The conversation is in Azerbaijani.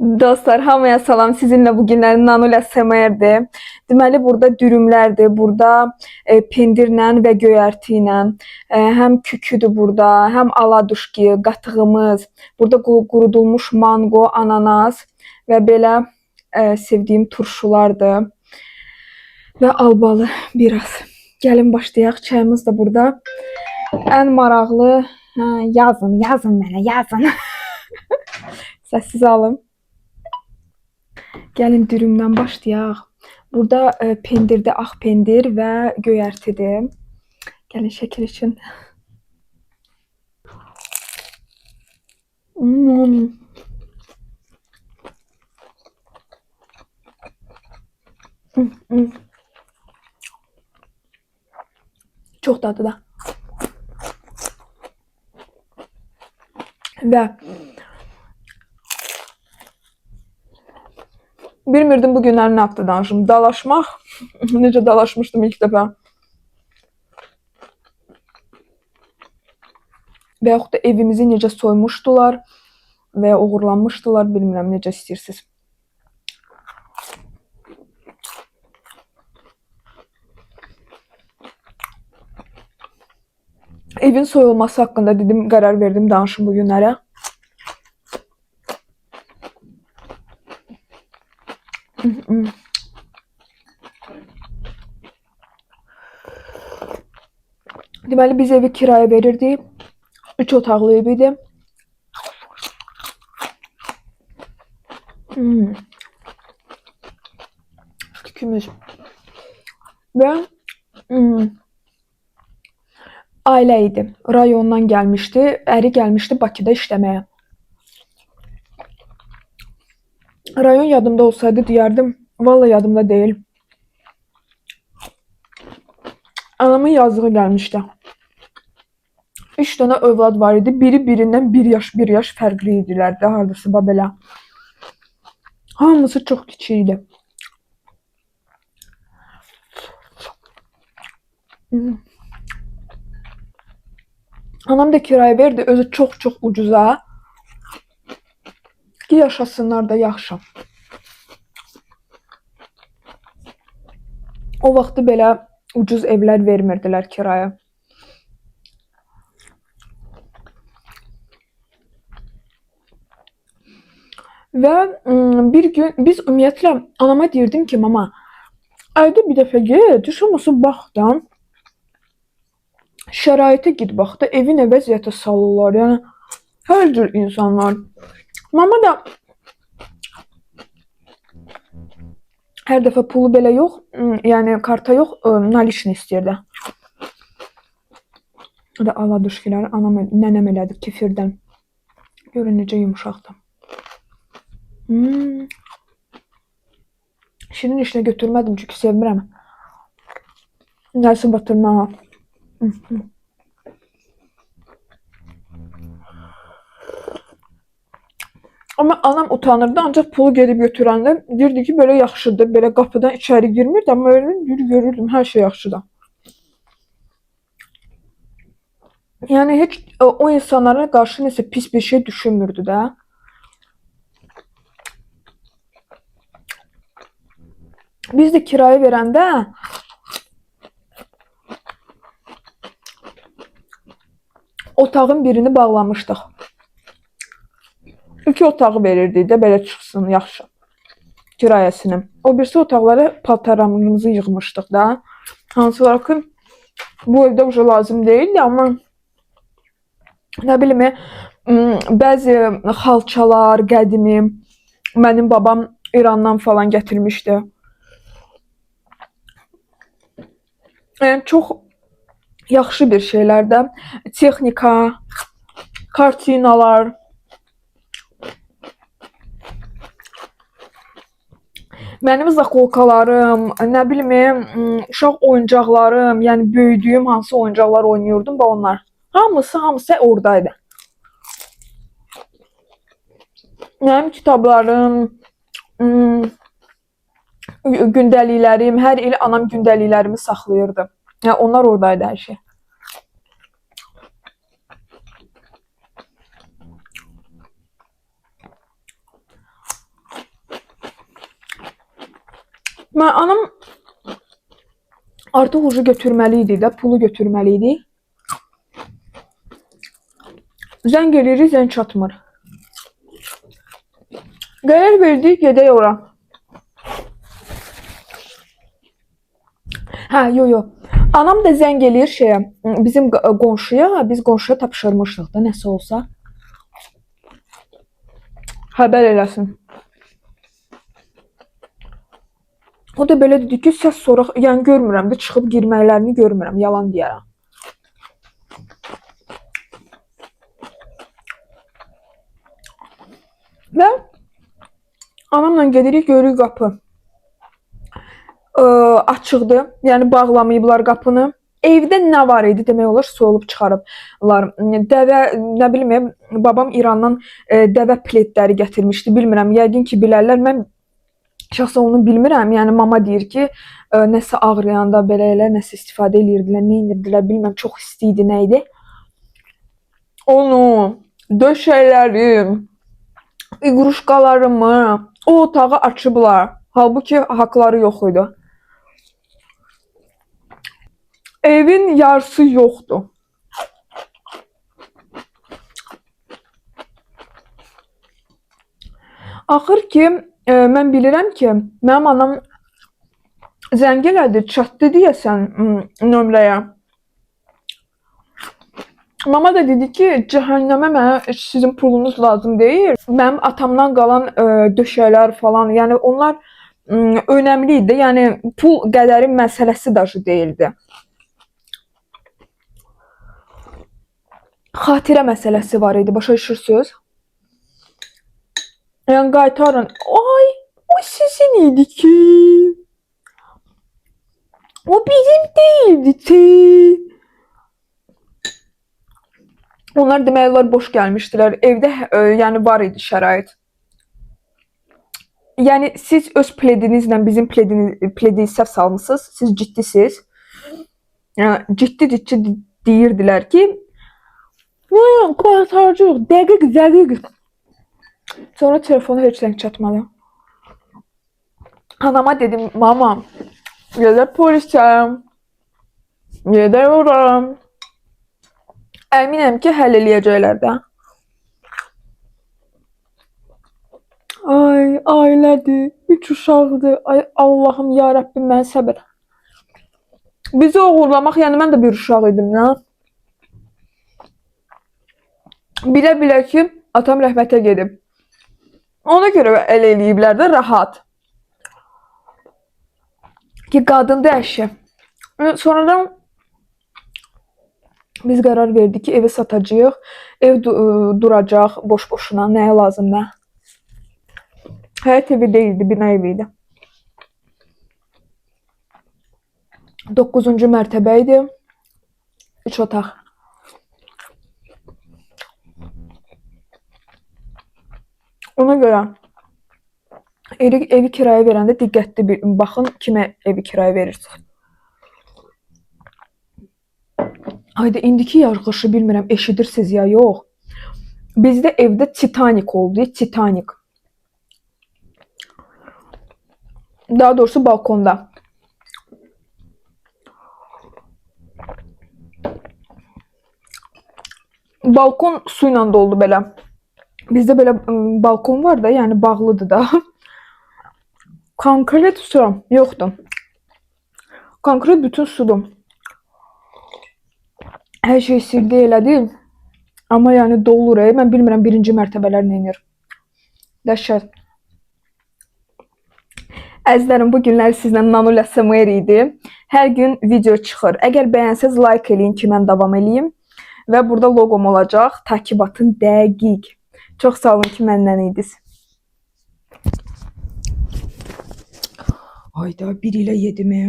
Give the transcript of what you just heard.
Dostlar, hamıya salam. Sizinlə bu günləri Nanula SMR-dir. Deməli, burada dürümlərdir. Burada pendirlə və göyərti ilə. Həm küküdür burada, həm aladuşki, qatığımız. Burada qurudulmuş mango, ananas və belə sevdiyim turşulardır. Və albalı biraz. Gəlin başlayaq. Çayımız da burada. Ən maraqlı, yazın mənə, yazın. Səssiz alın. Gəlin dürümdən başlayaq. Burada pendirdə ağ pendir və göyərtidir. Gəlin şəkil üçün. Çox dadlı da. Və bilmirdim bu günləri nə haqda danışım. Dalaşmaq. Necə dalaşmışdım ilk dəfə. Və yaxud da evimizi necə soymuşdular və ya uğurlanmışdılar. Bilmirəm necə istəyirsiniz. Evin soyulması haqqında dedim, qərar verdim danışım bu günlərə. Deməli, biz evi kiraya verirdik. 3 otaqlı ev idi. Tükümüz. Və ailə idi. Rayondan gəlmişdi. Əri gəlmişdi Bakıda işləməyə. Rayon yadımda olsaydı deyərdim. Vallahi yadımda deyil. Anamın yazığı gəlmişdi. 3 dənə övlad var idi. Biri birindən 1 yaş fərqli idilər də, hardasa belə. Hamısı çox kiçik idi. Anam da kiraya verdi, özü çox ucuza. Ki yaşasınlar da yaxşı. O vaxtı belə ucuz evlər vermirdilər kiraya. Və bir gün biz ümumiyyətlə anama deyirdim ki, mama, ayda bir dəfə get, heç olmasa bax da, şəraitə git bax da, evi nə vəziyyətə salırlar, yəni hər cür insanlar. Mama da hər dəfə pulu belə yox, yəni karta yox, naliçni istəyirdi. Və aladuşkiləri anam, nənəm elədi kefirdən. Görün necə yumuşaqdır. Şirin işinə götürmədim çünki sevmirəm. Nəsə batırmağa. Amma anam utanırdı, ancaq pulu gedib götürəndə deyirdi ki, belə yaxşıdır, belə qapıdan içəri girmirdi, amma öyle görürdüm, hər şey yaxşıdır. Yəni heç o insanlara qarşı nəsə pis bir şey düşünmürdü də. Biz də kiraya verəndə otağın birini bağlamışdıq. 2 otağı verirdik də, belə çıxsın, yaxşı. Kirayəsini. O birisi otaqlara paltarlarımızı yığmışdıq da. Hansılar ki, bu evdə uca lazım deyildi, amma nə bilim, bəzi xalçalar, qədimi, mənim babam İrandan falan gətirmişdi. Yəni, çox yaxşı bir şeylər də. Texnika, kartinalar. Mənim zakolkalarım, nə bilim, uşaq oyuncaqlarım, yəni böyüdüyüm hansı oyuncaqlar oynayırdım və onlar. Hamısı oradaydı. Mənim kitablarım, gündəliklərim, hər il anam gündəliklərimi saxlayırdı. Yəni onlar oradaydı hər şey. Mən anam artıq ucu götürməli idi də, pulu götürməli idi. Zəng eləyirik, zəng çatmır. Qərar verdik, gedək ora. Hə, yo. Anam da zəng eləyir şeyə, bizim qonşuya, biz qonşuya tapşırmışdıq da, nəsə olsa. Xəbər eləsin. O da belə dedi ki, səs soraq, yəni görmürəm də, çıxıb girməklərini görmürəm, yalan deyərəm. Və anamla gedirik, görürük qapı açıqdır, yəni bağlamayıblar qapını. Evdə nə var idi, demək olar, soyulub çıxarıblar. Dəvə, nə bilim, babam İrandan dəvə pletləri gətirmişdi, bilmirəm, yəqin ki, bilərlər. Mən şəxsən onu bilmirəm, yəni mama deyir ki, nəsə ağrıyanda belə elə, nəsə istifadə edirdilər, nə edirdilər, bilmirəm, çox isti idi, nə idi. Onu, döşəkləri, iqruşqalarımı o otağı açıblar. Halbuki haqları yox idi. Evin yarısı yoxdur. Axır ki, mən bilirəm ki, mənim anam zəng elədi, çatdı deyəsən nömrəyə. Mama da dedi ki, cəhənnəmə mənə sizin pulunuz lazım deyil. Mənim atamdan qalan döşəklər falan, yəni onlar önəmli idi. Yəni pul qədəri məsələsi daşı deyildi. Xatirə məsələsi var idi, başa düşürsüz? Yəni qaytarın. Ay, o sizin idi ki. O bizim değildi ki. Onlar demək olar boş gəlmişdilər. Evdə yəni var idi şərait. Yəni siz öz pledinizlə bizim pledi səhv salmısınız. Siz ciddisiniz. Yəni ciddi deyirdilər ki, qaytaracağıq, dəqiq. Sonra telefonu heç zəng çatmadı. Anama dedim, mama, gedək polisə, gedək ora. Əminəm ki, həll eləyəcəklər də. Ay, ailədir, 3 uşaqdır. Ay, Allahım, ya Rəbbim, mən səbir. Bizi oğurlamaq, yəni mən də bir uşaq idim, nə? Bilə ki, atam rəhmətə gedib. Ona görə əl eləyiblər də rahat. Ki, qadındır əşi. Sonradan biz qərar verdik ki, evi satacağıq. Ev duracaq boş-boşuna, nəyə lazım, nə? Həyat evi deyildi, bina evi idi. 9-cu mərtəbə idi. 3 otaq. Ona görə evi kiraya verəndə diqqətli baxın kimə evi kiraya verirsiniz. Hayda, indiki yarğışı bilmirəm, eşidirsiniz ya yox. Bizdə evdə Titanik oldu, Titanik. Daha doğrusu balkonda. Balkon su ilə doldu belə. Bizdə belə balkon var da, yəni bağlıdır da. Konkret su yoxdur. Konkret bütün sudur. Hər şey sildi, elədi. Amma yəni dolur. Mən bilmirəm birinci mərtəbələr nə edir. Dəhşət. Əzizlərim, bu günlər sizlə Nanula SMR idi. Hər gün video çıxır. Əgər bəyənsəz like eləyin ki, mən davam eləyim. Və burada loqom olacaq. Takib atın dəqiq. Çox sağ olun ki, məndən idiniz. Ayda 1 ilə 7 mi?